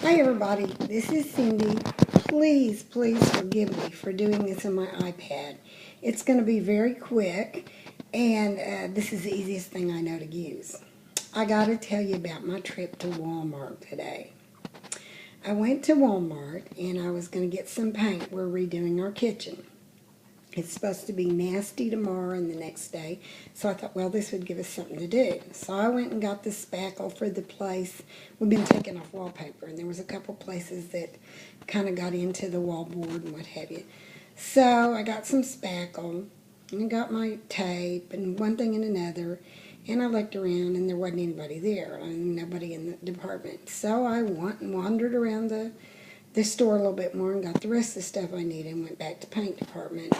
Hi everybody, this is Cindy. Please forgive me for doing this on my iPad. It's going to be very quick, and this is the easiest thing I know to use. I got to tell you about my trip to Walmart today. I went to Walmart and I was going to get some paint. We're redoing our kitchen. It's supposed to be nasty tomorrow and the next day. So I thought, well, this would give us something to do. So I went and got the spackle for the place. We've been taking off wallpaper, and there was a couple places that kind of got into the wallboard and what have you. So I got some spackle, and I got my tape, and one thing and another. And I looked around, and there wasn't anybody there. Nobody in the department. So I went and wandered around the store a little bit more and got the rest of the stuff I needed and went back to paint department.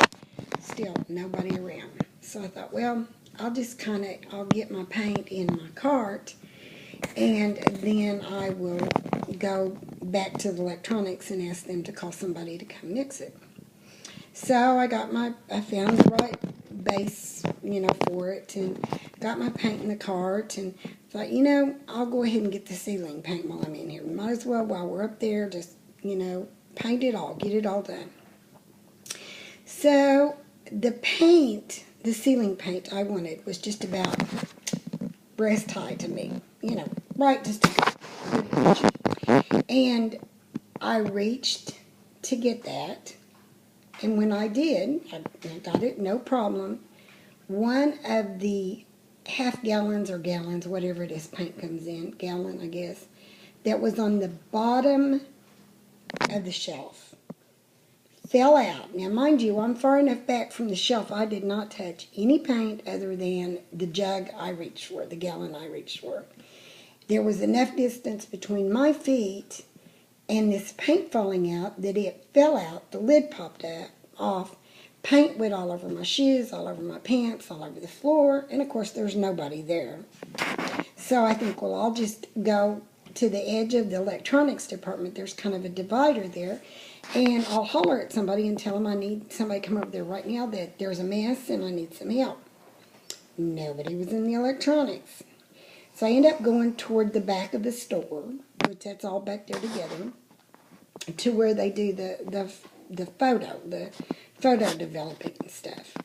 Still nobody around. So I thought, well, I'll get my paint in my cart and then I will go back to the electronics and ask them to call somebody to come mix it. So I found the right base, for it, and got my paint in the cart and thought, I'll go ahead and get the ceiling paint while I'm in here. Might as well, while we're up there, just, paint it all, get it all done. So the ceiling paint I wanted was just about breast high to me, right, just and I reached to get that, and when I did, I got it, no problem. One of the half gallons or gallons, whatever it is, paint comes in, gallon, I guess, that was on the bottom of the shelf fell out. Now, mind you, I'm far enough back from the shelf, I did not touch any paint other than the jug I reached for, the gallon I reached for. There was enough distance between my feet and this paint falling out that it fell out, the lid popped up, off, paint went all over my shoes, all over my pants, all over the floor, and of course there's nobody there. So I think, well, I'll just go to the edge of the electronics department. There's kind of a divider there, and I'll holler at somebody and tell them I need somebody to come over there right now, that there's a mess and I need some help. Nobody was in the electronics. So I end up going toward the back of the store, which that's all back there together, to where they do the photo developing and stuff.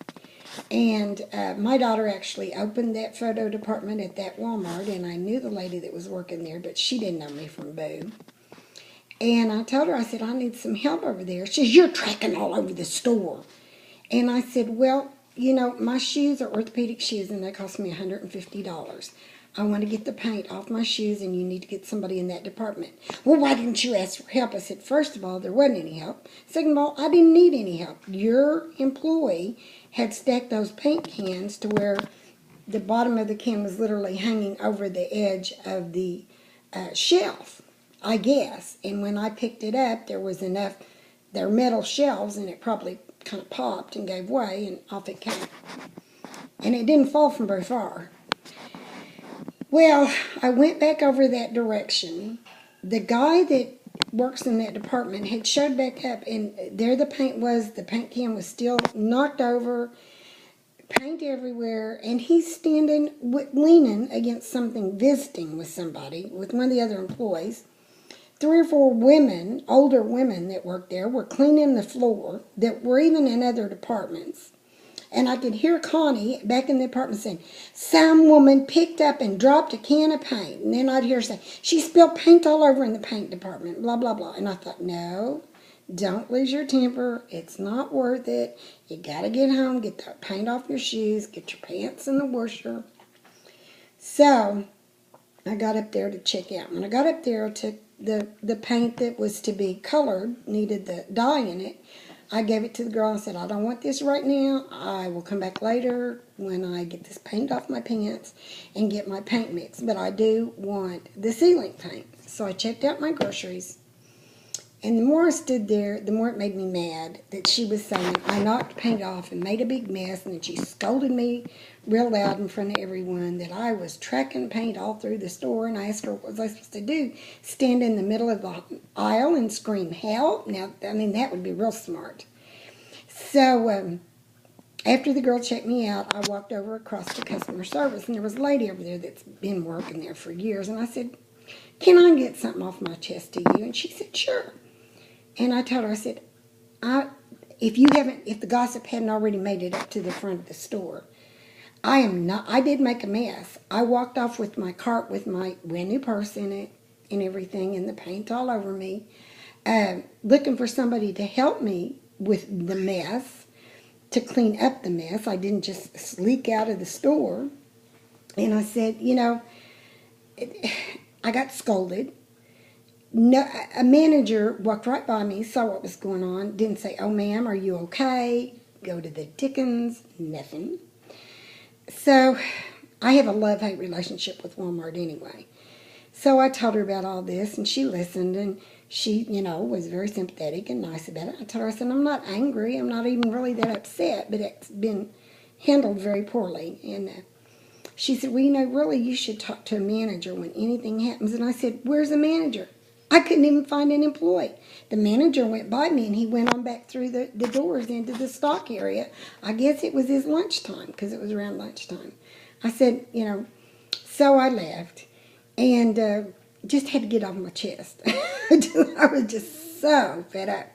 And my daughter actually opened that photo department at that Walmart, and I knew the lady that was working there, but she didn't know me from Boo. And I told her, I said, I need some help over there. She says, you're tracking all over the store. And I said, well, my shoes are orthopedic shoes, and they cost me $150. I want to get the paint off my shoes, and you need to get somebody in that department. Well, why didn't you ask for help? I said, first of all, there wasn't any help. Second of all, I didn't need any help. Your employee had stacked those paint cans to where the bottom of the can was literally hanging over the edge of the shelf, I guess. And when I picked it up, there was enough, they're metal shelves, and it probably kind of popped and gave way, and off it came. And it didn't fall from very far. Well, I went back over that direction. The guy that works in that department had showed back up, and there the paint was. The paint can was still knocked over, paint everywhere, and he's standing, leaning against something, visiting with somebody, with one of the other employees. 3 or 4 women, older women that worked there, were cleaning the floor, that were even in other departments. And I could hear Connie back in the apartment saying, some woman picked up and dropped a can of paint. And then I'd hear her say, she spilled paint all over in the paint department, blah, blah, blah. And I thought, no, don't lose your temper. It's not worth it. You got to get home, get the paint off your shoes, get your pants in the washer. So I got up there to check out. When I got up there, I took the paint that was to be colored, needed the dye in it. I gave it to the girl and said, I don't want this right now. I will come back later when I get this paint off my pants and get my paint mixed. But I do want the ceiling paint. So I checked out my groceries. And the more I stood there, the more it made me mad that she was saying I knocked paint off and made a big mess. And then she scolded me real loud in front of everyone that I was tracking paint all through the store. And I asked her, what was I supposed to do? Stand in the middle of the aisle and scream, help? Now, that would be real smart. So after the girl checked me out, I walked over across to customer service. And there was a lady over there that's been working there for years. And I said, can I get something off my chest to you? And she said, sure. And I told her, I said, if the gossip hadn't already made it up to the front of the store, I did make a mess. I walked off with my cart with my brand new purse in it and everything and the paint all over me, looking for somebody to help me with the mess, to clean up the mess. I didn't just sneak out of the store. And I said, I got scolded. No, a manager walked right by me, saw what was going on, didn't say, oh, ma'am, are you okay? Go to the Dickens, nothing. So I have a love-hate relationship with Walmart anyway. So I told her about all this, and she listened, and she, was very sympathetic and nice about it. I told her, I said, I'm not angry. I'm not even really that upset, but it's been handled very poorly. And she said, well, really, you should talk to a manager when anything happens. And I said, where's the manager? I couldn't even find an employee. The manager went by me, and he went on back through the doors into the stock area. I guess it was his lunchtime, because it was around lunchtime. I said, so I left, and just had to get off my chest. I was just so fed up.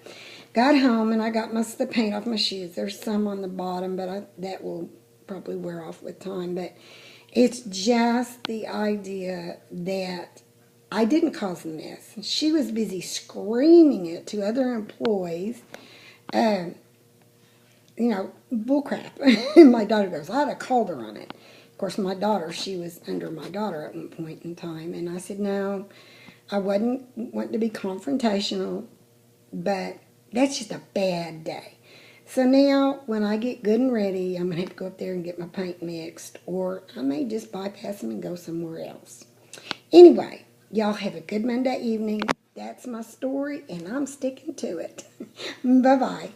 Got home, and I got most of the paint off my shoes. There's some on the bottom, but that will probably wear off with time. But it's just the idea that I didn't cause the mess. She was busy screaming it to other employees. Bullcrap. And my daughter goes, I'd have called her on it. Of course, my daughter, she was under my daughter at one point in time. And I said, no, I wasn't wanting to be confrontational, but that's just a bad day. So now, when I get good and ready, I'm going to have to go up there and get my paint mixed, or I may just bypass them and go somewhere else. Anyway, y'all have a good Monday evening. That's my story, and I'm sticking to it. Bye-bye.